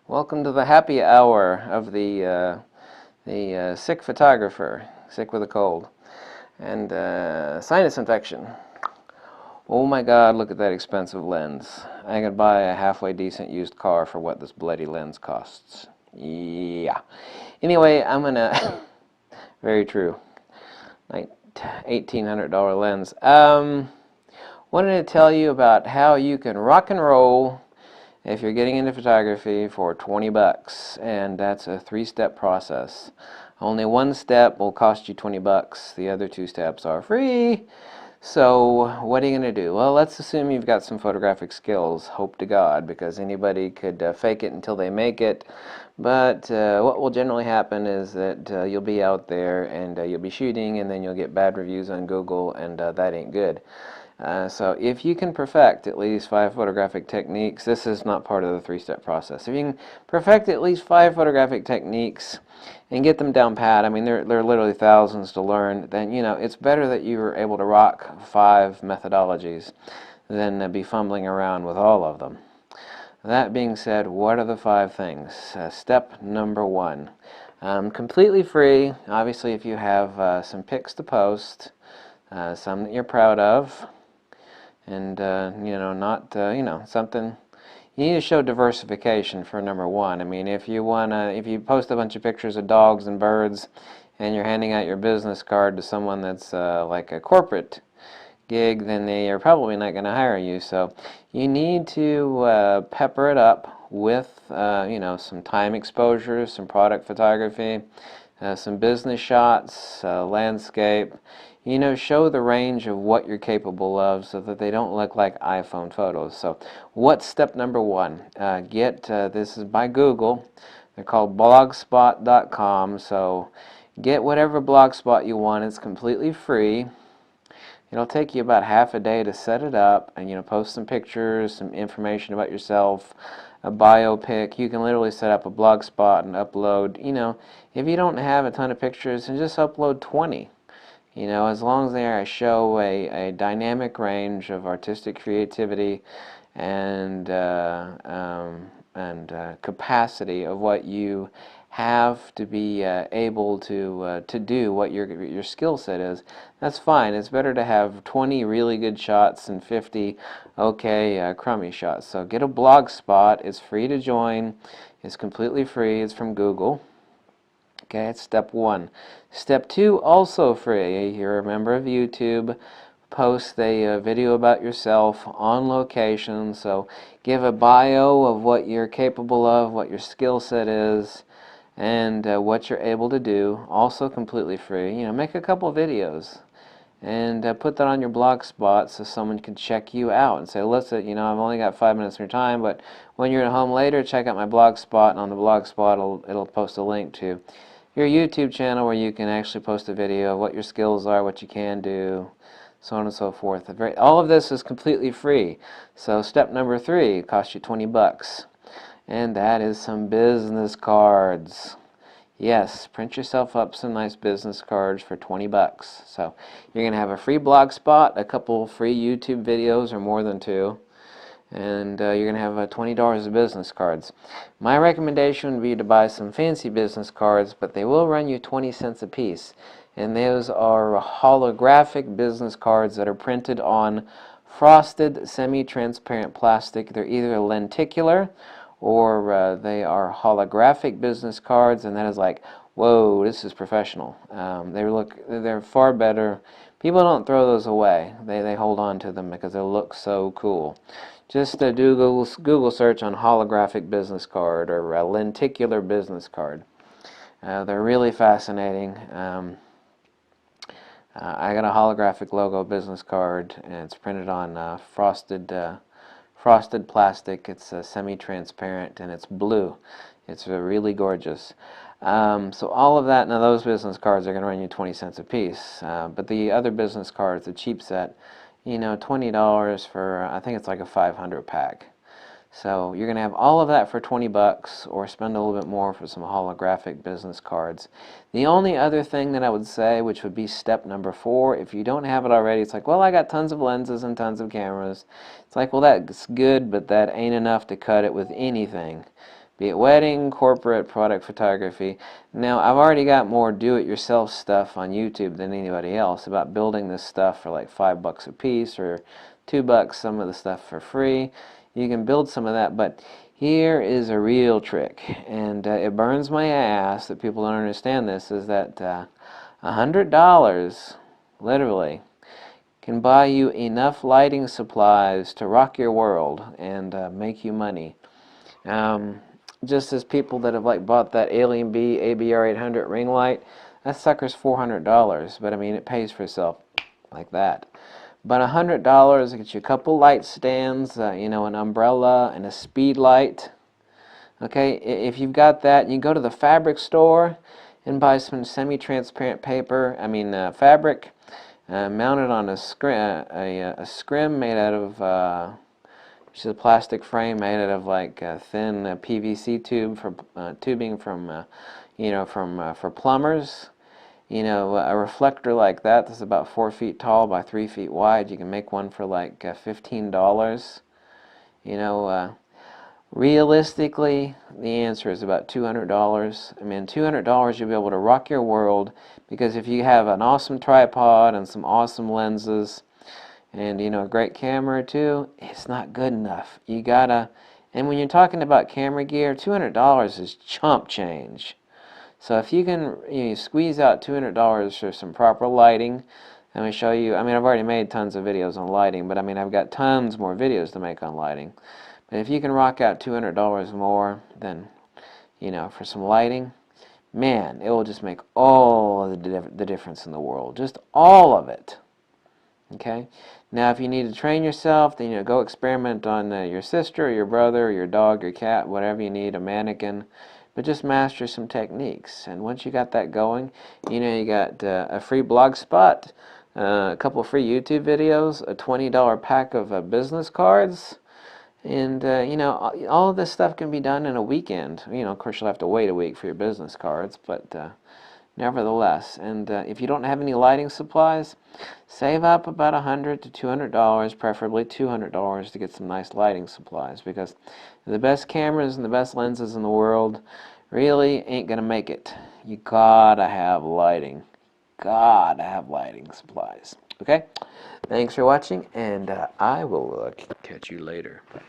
Welcome to the happy hour of the sick photographer, sick with a cold, and sinus infection. Oh my God! Look at that expensive lens. I could buy a halfway decent used car for what this bloody lens costs. Yeah. Anyway, I'm gonna. Very true. Like $1,800 lens. Wanted to tell you about how you can rock and roll if you're getting into photography for 20 bucks, and that's a three-step process. Only one step will cost you 20 bucks. The other two steps are free. So what are you going to do? Well, let's assume you've got some photographic skills, hope to God, because anybody could fake it until they make it. But what will generally happen is that you'll be out there and you'll be shooting, and then you'll get bad reviews on Google, and that ain't good. So if you can perfect at least 5 photographic techniques, this is not part of the three-step process. If you can perfect at least 5 photographic techniques and get them down pat, I mean, there are literally thousands to learn, then, you know, it's better that you are able to rock 5 methodologies than be fumbling around with all of them. That being said, what are the 5 things? Step number 1. Completely free, obviously, if you have some pics to post, some that you're proud of, and not something. You need to show diversification for number 1. I mean, if you post a bunch of pictures of dogs and birds, and you're handing out your business card to someone that's like a corporate gig, then they are probably not going to hire you. So you need to pepper it up with some time exposure, some product photography, some business shots, landscape. Show the range of what you're capable of so that they don't look like iPhone photos. So what's step number 1? This is by Google. They're called blogspot.com. So get whatever blogspot you want. It's completely free. It'll take you about half a day to set it up, and post some pictures, some information about yourself, a biopic. You can literally set up a blogspot and upload. If you don't have a ton of pictures, then just upload 20. As long as they show a dynamic range of artistic creativity and capacity of what you have to be able to do what your skill set is, that's fine. It's better to have 20 really good shots than 50 crummy shots. So get a blog spot. It's free to join. It's completely free. It's from Google. Okay, it's step 1. Step 2, also free. You're a member of YouTube. Post a video about yourself on location. So give a bio of what you're capable of, what your skill set is, and what you're able to do. Also completely free. Make a couple videos and put that on your blog spot so someone can check you out and say, listen, I've only got 5 minutes of your time, but when you're at home later, check out my blog spot, and on the blog spot it'll post a link to your YouTube channel where you can actually post a video of what your skills are, what you can do, so on and so forth. All of this is completely free. So step number 3 costs you 20 bucks, and that is some business cards. Yes, print yourself up some nice business cards for 20 bucks. So you're going to have a free blog spot, a couple free YouTube videos, or more than 2. And you're going to have $20 of business cards. My recommendation would be to buy some fancy business cards, but they will run you 20 cents a piece. And those are holographic business cards that are printed on frosted semi-transparent plastic. They're either lenticular or they are holographic business cards, and that is like, whoa, this is professional. They're far better. People don't throw those away. They hold on to them because they look so cool. Just do Google search on holographic business card or a lenticular business card. They're really fascinating. I got a holographic logo business card, and it's printed on frosted plastic. It's semi-transparent, and it's blue. It's really gorgeous. So all of that, now those business cards are going to run you 20 cents a piece. But the other business cards, the cheap set, $20 for, I think it's like a 500 pack. So you're going to have all of that for 20 bucks, or spend a little bit more for some holographic business cards. The only other thing that I would say, which would be step number 4, if you don't have it already, it's like, well, I got tons of lenses and tons of cameras. It's like, well, that's good, but that ain't enough to cut it with anything. be it wedding, corporate, product photography. Now, I've already got more do-it-yourself stuff on YouTube than anybody else about building this stuff for like $5 a piece or $2, some of the stuff for free. You can build some of that, but here is a real trick, and it burns my ass that people don't understand this, is that $100, literally, can buy you enough lighting supplies to rock your world and make you money. Just as people that have like bought that Alien B ABR 800 ring light, that sucker's $400, but I mean it pays for itself like that. But $100 gets you a couple light stands, you know, an umbrella and a speed light. Okay, if you've got that, you can go to the fabric store and buy some semi-transparent paper. I mean fabric, mounted on a scrim made out of which is a plastic frame made out of like thin PVC tubing from you know, for plumbers. You know, a reflector like that that's about 4 feet tall by 3 feet wide, you can make one for like $15. You know, realistically, the answer is about $200. I mean, $200 you'll be able to rock your world, because if you have an awesome tripod and some awesome lenses and, you know, a great camera too, it's not good enough. You gotta, and when you're talking about camera gear, $200 is chump change. So if you can, you know, squeeze out $200 for some proper lighting, let me show you. I mean, I've already made tons of videos on lighting, but I mean, I've got tons more videos to make on lighting. But if you can rock out $200 more than, you know, for some lighting, man, it will just make all of the difference in the world. Just all of it. Okay? Now, if you need to train yourself, then, you know, go experiment on your sister or your brother or your dog or cat, whatever you need, a mannequin. But just master some techniques. And once you got that going, you know, you got a free blog spot, a couple of free YouTube videos, a $20 pack of business cards, and, you know, all of this stuff can be done in a weekend. You know, of course, you'll have to wait a week for your business cards, but nevertheless. And if you don't have any lighting supplies, save up about $100 to $200, preferably $200, to get some nice lighting supplies, because the best cameras and the best lenses in the world really ain't gonna make it. You gotta have lighting. Gotta have lighting supplies. Okay? Thanks for watching, and I will catch you later. Bye.